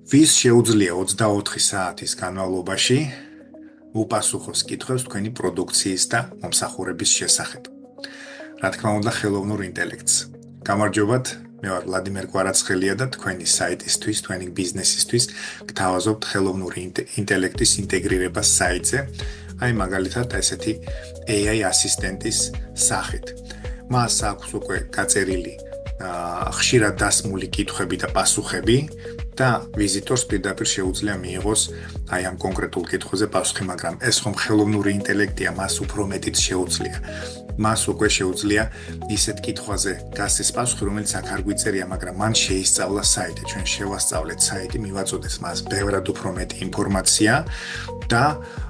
ვის შეუძლია 24 საათის განმავლობაში უპასუხოს კითხვებს თქვენი პროდუქციის და მომსახურების შესახებ. რა თქმა უნდა, ხელოვნურ ინტელექტს. გამარჯობათ, მე ვარ ვლადიმერ კვარაცხელია და თქვენი საიტისთვის, თქვენი ბიზნესისთვის გთავაზობთ ხელოვნური ინტელექტის ინტეგრირებას საიტზე, აი მაგალითად ესეთი AI ასისტენტის სახით. მას აქვს უკვე გაწერილი ხშირად დასმული კითხვები და პასუხები და ვიზიტორს პირდაპირ შეუძლია მიიღოს აი ამ კონკრეტულ კითხვაზე პასუხი, მაგრამ ეს ხომ ხელოვნური ინტელექტია, მას უფრო მეტიც შეუძლია. მას უკვე შეუძლია ისეთ კითხვაზე გასცეს პასუხი, რომელიც აქ არ გვიწერია, მაგრამ მან შეისწავლა საიტი. ჩვენ შევასწავლეთ საიტი, მივაწოდეთ მას ბევრად უფრო მეტი ინფორმაცია და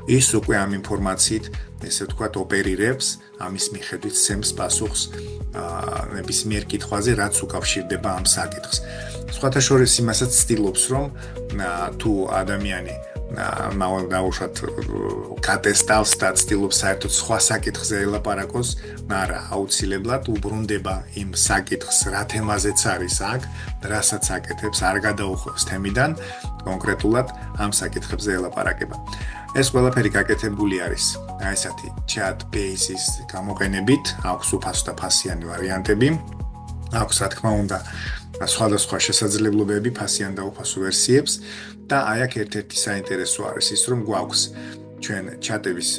ის უკვე ამ ინფორმაციით, ესე ვთქვათ, ოპერირებს, ამის მიხედვით სცემს პასუხს ნებისმიერ კითხვაზე, რაც უკავშირდება ამ საკითხს. სხვათა შორის იმასაც ცდილობს, რომ თუ ადამიანი დაუშვათ გატესტავს და ცდილობს საერთოდ სხვა საკითხზე ელაპარაკოს, არა, აუცილებლად უბრუნდება იმ საკითხს, რა თემაზეც არის აქ, რასაც აკეთებს, არ გადაუხვევს თემიდან, კონკრეტულად ამ საკითხებზე ელაპარაკება. ეს ყველაფერი გაკეთებული არის აი ესეთი chat-based გამოყენებით, აქვს უფასო და ფასიანი ვარიანტები, აქვს რა თქმა უნდა სხვადასხვა შესაძლებლობები ფასიან და უფასო ვერსიებს და აი აქ ერთ-ერთი საინტერესო არის ის, რომ გვაქვს ჩვენ ჩატების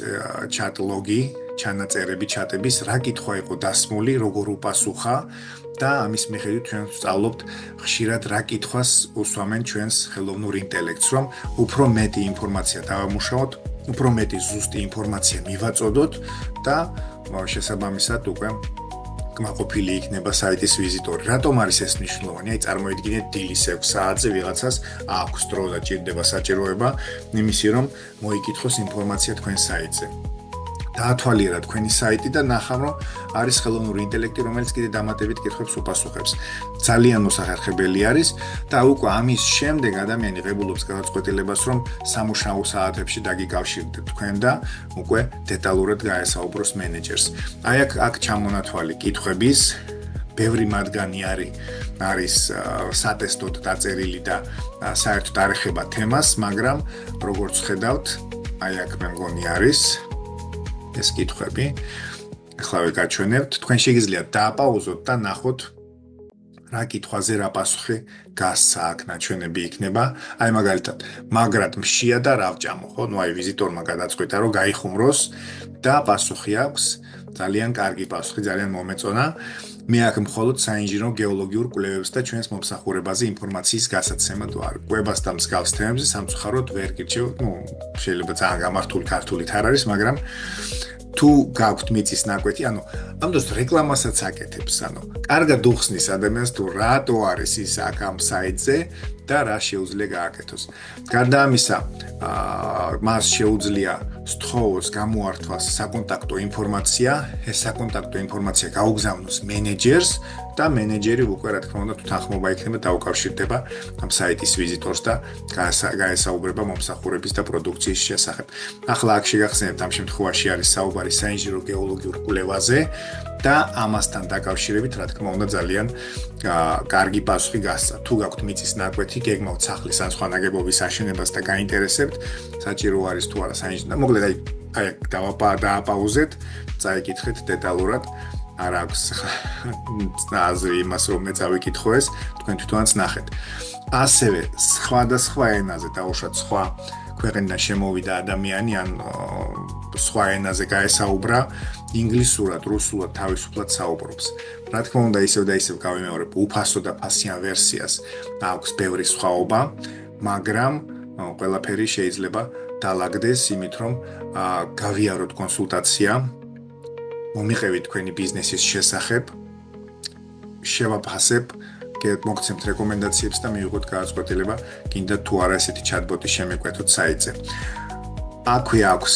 ჩატ-ლოგი, ჩანაწერები ჩატების, რა კითხვა იყო დასმული, როგორ უპასუხა და ამის მიხედვით ჩვენ ვსწავლობთ ხშირად რა კითხვას უსვამენ ჩვენს ხელოვნურ ინტელექტს, რომ უფრო მეტი ინფორმაცია დავამუშავოთ, უფრო მეტი ზუსტი ინფორმაცია მივაწოდოთ და შესაბამისად უკვე კმაყოფილი იქნება საიტის ვიზიტორი. რატომ არის ეს მნიშვნელოვანი? აი წარმოიდგინეთ დილის 6 საათზე ვიღაცას აქვს დრო და ჭირდება საჭიროება იმისი, რომ მოიკითხოს ინფორმაცია თქვენ საიტზე. დაათვალიერა თქვენი საიტი და ნახავ, რომ არის ხელოვნური ინტელექტი, რომელიც კიდე დამატებით კითხვებს უპასუხებს. ძალიან მოსახერხებელი არის და უკვე ამის შემდეგ ადამიანი ღებულობს გადაწყვეტილებას, რომ სამუშაო საათებში დაგიკავშირდეთ თქვენ და უკვე დეტალურად გაესაუბროს მენეჯერს. აი აქ ჩამონათვალი კითხვების, ბევრი მათგანი არის სატესტოდ დაწერილი და საერთოდ არ ეხება თემას, მაგრამ როგორც ხედავთ, აი აქ მე მგონი არის ეს კითხვები. ახლა ვიგაჩვენებთ, თქვენ შეგიძლიათ დააპაუზოთ და ნახოთ რა კითხვაზე რა პასუხი გასცა, აქ ნაჩვენები იქნება. აი მაგალითად, მაგრად მშია და რა ვჭამო, ხო? ნუ აი ვიზიტორმა გადაწყვიტა, რომ გაიხუმროს და პასუხი აქვს, ძალიან კარგი პასუხი, ძალიან მომეწონა. მე აქ მხოლოდ საინჟინრო გეოლოგიურ კვლევებს და ჩვენს მომსახურებაზე ინფორმაციის გასაცემად ვარ. კვებას და მსგავს თემებზე სამწუხაროდ ვერ გირჩევ, შეიძლება ძალიან გამართული ქართულით არ არის, მაგრამ თუ გაქვთ მიწის ნაკვეთი, ამ დროს რეკლამასაც აკეთებს, კარგად უხსნის ადამიანს თუ რატო არის ის აქ ამ საიტზე და რა შეუძლია გააკეთოს. გარდა ამისა, მას შეუძლია სთხოვოს, გამოართვას საკონტაქტო ინფორმაცია, ეს საკონტაქტო ინფორმაცია გაუგზავნოს მენეჯერს და მენეჯერი უკვე რა თქმა უნდა თანხმობა იქნება დაუკავშირდება ამ საიტის ვიზიტორს და გაესაუბრება მომსახურების და პროდუქციის შესახებ. ახლა აქ შეგახსენებთ, ამ შემთხვევაში არის საუბარი საინჟინრო გეოლოგიურ კვლევაზე და ამასთან დაკავშირებით რა თქმა უნდა ძალიან კარგი პასუხი გასცა. თუ გაქვთ მიწის ნაკვეთი, გეგმავთ სახლის ან სხვა ნაგებობის აშენებას და გაინტერესებთ, საჭირო არის თუ არა საინჟინრო. მოკლედ აი დააპაუზეთ, წაიკითხეთ დეტალურად. არ აქვს აზრი იმას, რომ მე წავიკითხო ეს, თქვენ თვითონაც ნახეთ. ასევე სხვადასხვა ენაზე დაუშვათ სხვა ქვეყნიდან შემოვიდა ადამიანი ან სხვა ენაზე გაესაუბრა, ინგლისურად, რუსულად თავისუფლად საუბრობს. რა თქმა უნდა, ისევ და ისევ გავიმეორებ უფასო და ფასიან ვერსიას აქვს ბევრი სხვაობა, მაგრამ ყველაფერი შეიძლება დაალაგდეს იმით, რომ გავიაროთ კონსულტაცია, მომიყევით თქვენი ბიზნესის შესახებ, შევაფასებ, მოგცემთ რეკომენდაციებს და მივიღოთ გადაწყვეტილება, გინდა თუ არა ესეთი ჩატბოტი შემეკვეთოთ საიტზე. აქვე აქვს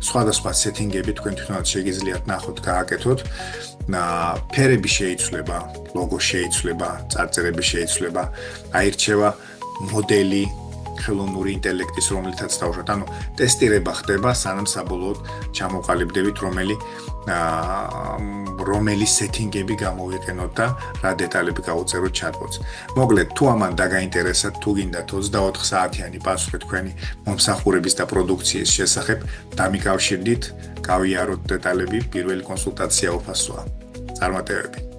სხვადასხვა სეტინგები, თქვენ თვითონაც შეგიძლიათ ნახოთ, გააკეთოთ. ფერები შეიცვლება, ლოგო შეიცვლება, წარწერები შეიცვლება, აირჩევა მოდელი, ხელოვნური ინტელექტის, რომლითაც დავუშვათ, ანუ ტესტირება ხდება, სანამ საბოლოოდ ჩამოყალიბდებით, რომელი სეტინგები გამოვიყენოთ და რა დეტალები გავუწეროთ chatbot-ს. მოკლედ, თუ ამან დაგაინტერესათ, თუ გინდათ 24 საათიანი პასუხი თქვენი მომსახურების და პროდუქციის შესახებ, დამიკავშირდით, გავიაროთ დეტალები, პირველი კონსულტაცია უფასოა. წარმატებები.